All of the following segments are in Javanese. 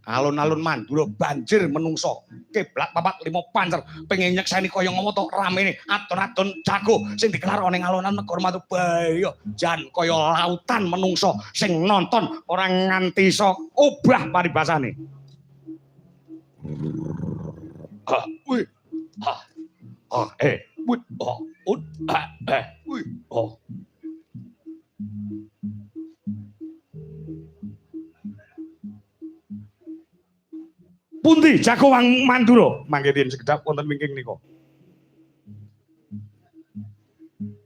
Alun-alun Mandura banjir menungso. Keblat papat 5 pancer pengen nyekseni kaya ngopo to ramene aton-aton jago sing dikelar ning alun-alun negara Matubaya. Jan kaya lautan menungso sing nonton ora nganti iso obah paribasane. Wih. Wih. Wih. Pundi jago wang Mandura mangke yen sekedap wonten wingking nika.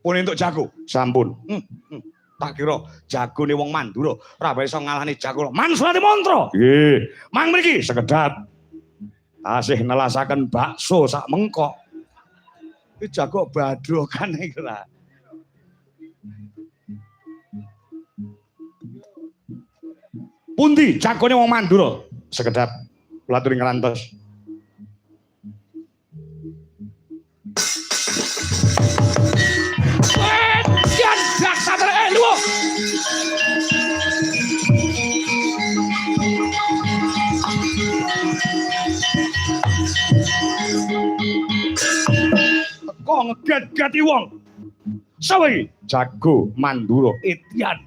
Pun entuk jago sampun. Tak kira jagone wong Mandura ora iso ngalahani jago Manslati Mantra. Nggih, mang mriki sekedap tasih nelasaken bakso sak mengkok. Iki jago badrokan iki lho. Pundi jagone wong Mandura sekedap kula aturi ngrantos. Jan dak satere lho. Kok ngeget-geti wong. Sapa iki? Jago Mandura Etian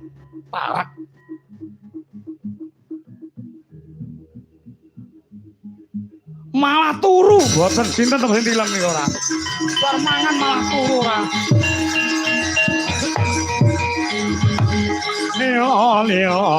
Parak. Malah turu boten sinten to sing tilem niku ora. Bar mangan malah turu ora. Leo.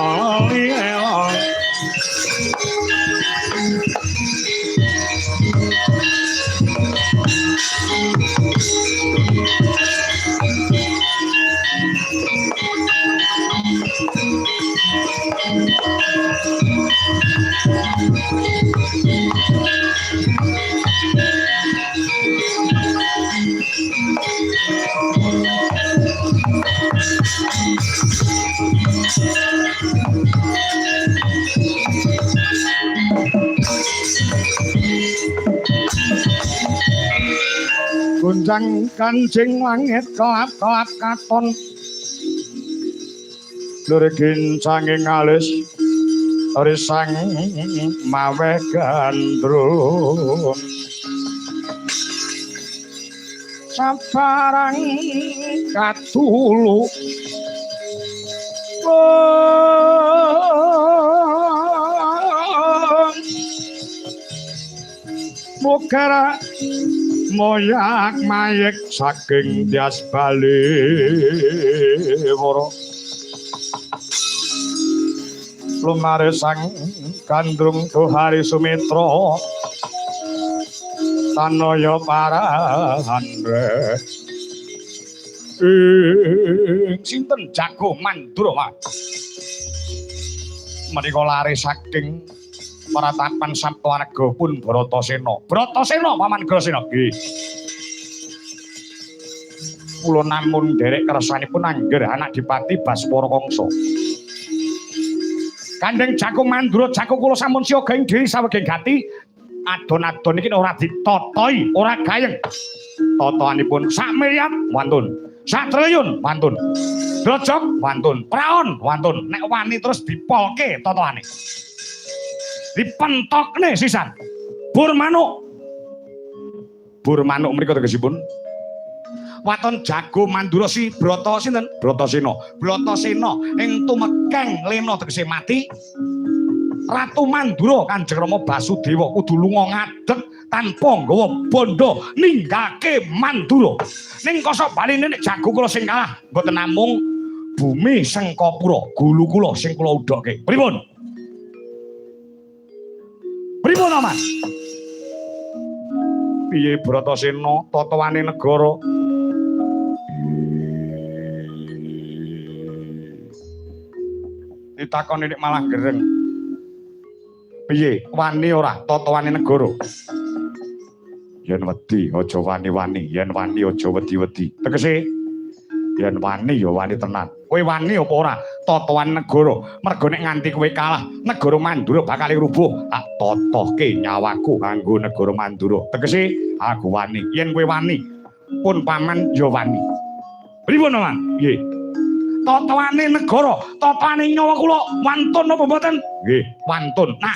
Gunjang kancing langit kelap-kelap katon lurigin sanging alis risang mawe gandrung sabarang katulu mukara moyak mayek saking tias bali woro lumare sang kandrung Tuhari Sumitra tanaya parahandre sinten jago Mandura Mas menika lare saking paratapan Saptawarga pun Bratasena. Bratasena Paman Grasena. Nggih. Kula namun derek kersanipun angger anak Dipati Baspara Kangsa. Kandheng jago Mandura jago kula sampun siaga ing diri saweging gati. Adon-adon iki ora ditotoi, ora gayeng. Totoanipun sak miliar wantun. Sak triliun wantun. Drojok wantun. Praon wantun. Nek wani terus dipolke totoane. Dipentokne sisan bur manuk mriku tegesipun waton jago Mandura si Brata sinten Bratasena ing tumekeng lena tegese mati Ratu Mandura Kanjeng Rama Basudewa kudu lunga ngadeg tanpa nggawa bondo ninggake Mandura ning kosok baline nek jago kula sing kalah mboten namung bumi Sengkapura gulu kula sing kula udhoke pripun pripun Mas? Piye Bratasena totoane negara? Ditakoni nek malah gereng. Piye wani ora totoane negara? Yen wedi aja wani-wani, yen wani aja wedi-wedi. Tegese yen wani ya wani tenan. Kowe wani apa ora totoan negara? Mergo nek nganti kowe kalah, negara Mandura bakal rubuh. Tak totohke nyawaku kanggo negara Mandura. Tegese aku wani. Yen kowe wani, pun paman ya wani. Pripun, Mas? Nggih. Totoane negara, totoane nyawa kula wantun apa mboten? Nggih, wantun. Nah,